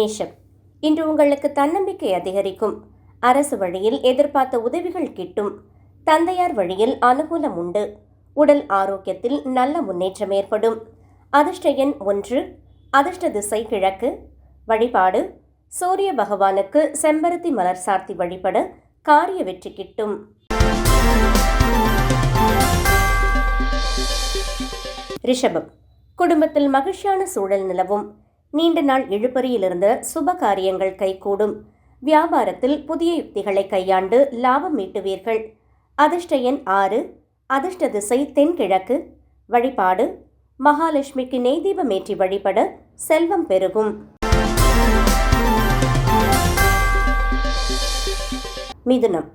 மேஷம். இன்று உங்களுக்கு தன்னம்பிக்கை அதிகரிக்கும். அரசு வழியில் எதிர்பார்த்த உதவிகள் கிட்டும். தந்தையார் வழியில் அனுகூலம் உண்டு. உடல் ஆரோக்கியத்தில் நல்ல முன்னேற்றம் ஏற்படும். அதிர்ஷ்ட எண் 1. அதிர்ஷ்ட திசை கிழக்கு. வழிபாடு சூரிய பகவானுக்கு செம்பருத்தி மலர் சார்த்தி வழிபட காரிய வெற்றி கிட்டும். ரிஷபம். குடும்பத்தில் மகிழ்ச்சியான சூழல் நிலவும். நீண்ட நாள் இழுபறியில் இருந்த சுப காரியங்கள் கைகூடும். வியாபாரத்தில் புதிய யுக்திகளை கையாண்டு லாபம் ஈட்டுவீர்கள். அதிர்ஷ்ட எண் 6. அதிர்ஷ்ட திசை தென்கிழக்கு. வழிபாடு மகாலட்சுமிக்கு நெய் தீபமேற்றி வழிபட செல்வம் பெருகும். மிதுனம்.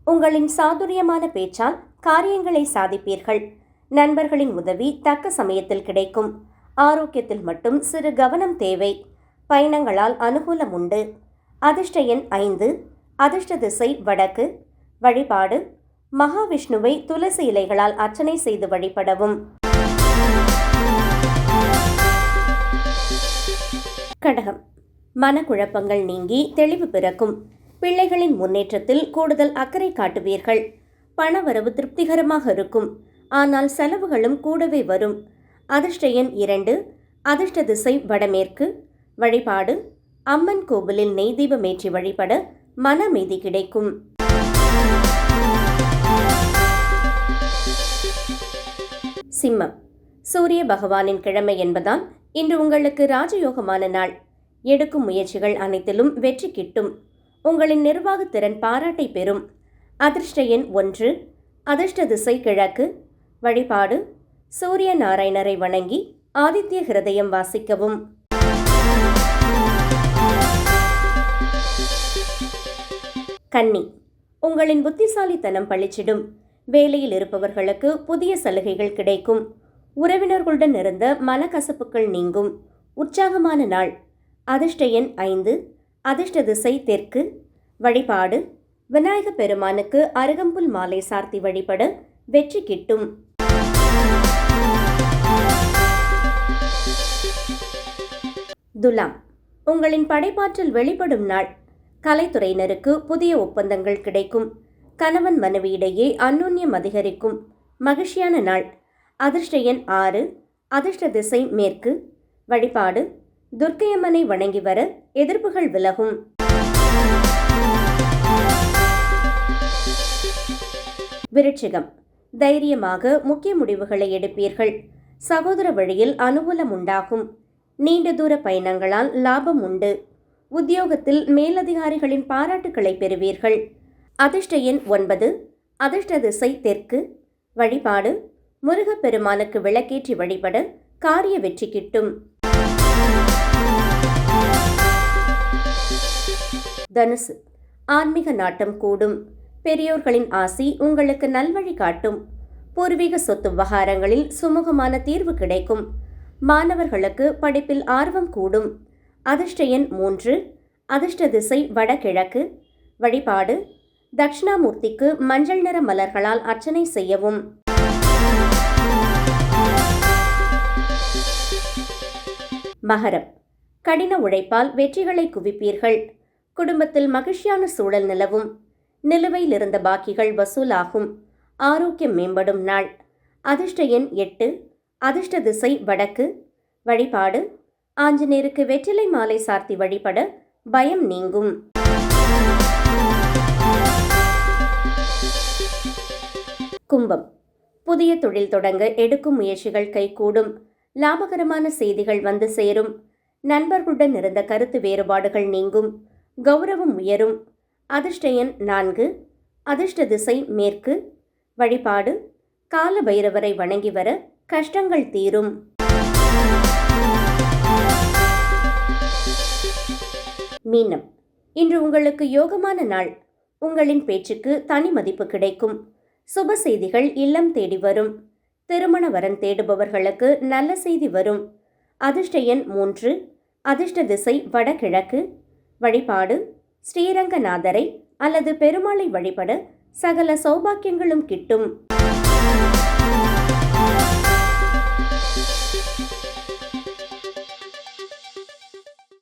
உங்களின் சாதுரியமான பேச்சால் காரியங்களை சாதிப்பீர்கள். நண்பர்களின் உதவி தக்க சமயத்தில் கிடைக்கும். ஆரோக்கியத்தில் மட்டும் சிறு கவனம் தேவை. பயணங்களால் அனுகூலம் உண்டு. அதிர்ஷ்ட எண் 5. அதிர்ஷ்ட திசை வடக்கு. வழிபாடு மகாவிஷ்ணுவை துளசி இலைகளால் அர்ச்சனை செய்து வழிபடவும். கடகம். மனக்குழப்பங்கள் நீங்கி தெளிவு பிறக்கும். பிள்ளைகளின் முன்னேற்றத்தில் கூடுதல் அக்கறை காட்டுவீர்கள். பணவரவு திருப்திகரமாக இருக்கும். ஆனால் செலவுகளும் கூடவே வரும். அதிர்ஷ்ட எண் 2. அதிர்ஷ்ட திசை வடமேற்கு. வழிபாடு அம்மன் கோவிலில் நெய் தீபமேற்றி வழிபட மன அமைதி கிடைக்கும். சிம்மம். சூரிய பகவானின் கிழமை என்பதால் இன்று உங்களுக்கு ராஜயோகமான நாள். எடுக்கும் முயற்சிகள் அனைத்திலும் வெற்றி கிட்டும். உங்களின் நிர்வாகத்திறன் பாராட்டை பெறும். அதிர்ஷ்ட எண் 1. அதிர்ஷ்ட திசை கிழக்கு. வழிபாடு சூரிய நாராயணரை வணங்கி ஆதித்ய ஹிருதயம் வாசிக்கவும். கன்னி. உங்களின் புத்திசாலித்தனம் பளிச்சிடும். வேலையில் இருப்பவர்களுக்கு புதிய சலுகைகள் கிடைக்கும். உறவினர்களுடன் இருந்த மனக்கசப்புகள் நீங்கும். உற்சாகமான நாள். அதிர்ஷ்ட எண் 5. அதிர்ஷ்ட திசை தெற்கு. வழிபாடு விநாயக பெருமானுக்கு அருகம்புல் மாலை சார்த்தி வழிபட வெற்றி கிட்டும். துலாம். உங்களின் படைப்பாற்றல் வெளிப்படும் நாள். கலைத்துறையினருக்கு புதிய ஒப்பந்தங்கள் கிடைக்கும். கணவன் மனைவியிடையே அந்யோன்யம் அதிகரிக்கும். மகிழ்ச்சியான நாள். அதிர்ஷ்ட எண் 6. அதிர்ஷ்ட திசை மேற்கு. வழிபாடு துர்க்கையம்மனை வணங்கி வர எதிர்ப்புகள் விலகும். விருச்சிகம். தைரியமாக முக்கிய முடிவுகளை எடுப்பீர்கள். சகோதர வழியில் அனுகூலம் உண்டாகும். நீண்ட தூர பயணங்களால் லாபம் உண்டு. உத்தியோகத்தில் மேலதிகாரிகளின் பாராட்டுக்களை பெறுவீர்கள். அதிர்ஷ்ட எண் 9. அதிர்ஷ்ட திசை தெற்கு. வழிபாடு முருகப்பெருமானுக்கு விளக்கேற்றி வழிபட காரிய வெற்றி கிட்டும். தனுசு. ஆன்மீக நாட்டம் கூடும். பெரியோர்களின் ஆசி உங்களுக்கு நல்வழி காட்டும். பூர்வீக சொத்து விவகாரங்களில் சுமூகமான தீர்வு கிடைக்கும். மாணவர்களுக்கு படிப்பில் ஆர்வம் கூடும். அதிர்ஷ்ட எண் 3. அதிர்ஷ்ட திசை வடகிழக்கு. வழிபாடு தட்சிணாமூர்த்திக்கு மஞ்சள் நிற மலர்களால் அர்ச்சனை செய்யவும். மகரம். கடின உழைப்பால் வெற்றிகளை குவிப்பீர்கள். குடும்பத்தில் மகிழ்ச்சியான சூழல் நிலவும். நிலுவையில் இருந்த பாக்கிகள் வசூலாகும். ஆரோக்கியம் மேம்படும் நாள். அதிர்ஷ்ட எண் 8. அதிர்ஷ்ட திசை வடக்கு. வழிபாடு ஆஞ்சநேயருக்கு வெற்றிலை மாலை சார்த்தி வழிபட பயம் நீங்கும். கும்பம். புதிய தொழில் தொடங்க எடுக்கும் முயற்சிகள் கைகூடும். லாபகரமான செய்திகள் வந்து சேரும். நண்பர்களுடன் இருந்த கருத்து வேறுபாடுகள் நீங்கும். கௌரவம் உயரும். அதிர்ஷ்ட எண் 4. அதிர்ஷ்ட திசை மேற்கு. வழிபாடு கால பைரவரை வணங்கி வர கஷ்டங்கள் தீரும். மீனம். இன்று உங்களுக்கு யோகமான நாள். உங்களின் பேச்சுக்கு தனி மதிப்பு கிடைக்கும். சுப செய்திகள் இல்லம் தேடி வரும். திருமண வரன் தேடுபவர்களுக்கு நல்ல செய்தி வரும். அதிர்ஷ்ட எண் 3. அதிர்ஷ்ட திசை வடகிழக்கு. வழிபாடு ஸ்ரீரங்கநாதரை அல்லது பெருமாளை வழிபட சகல சௌபாக்கியங்களும் கிட்டும்.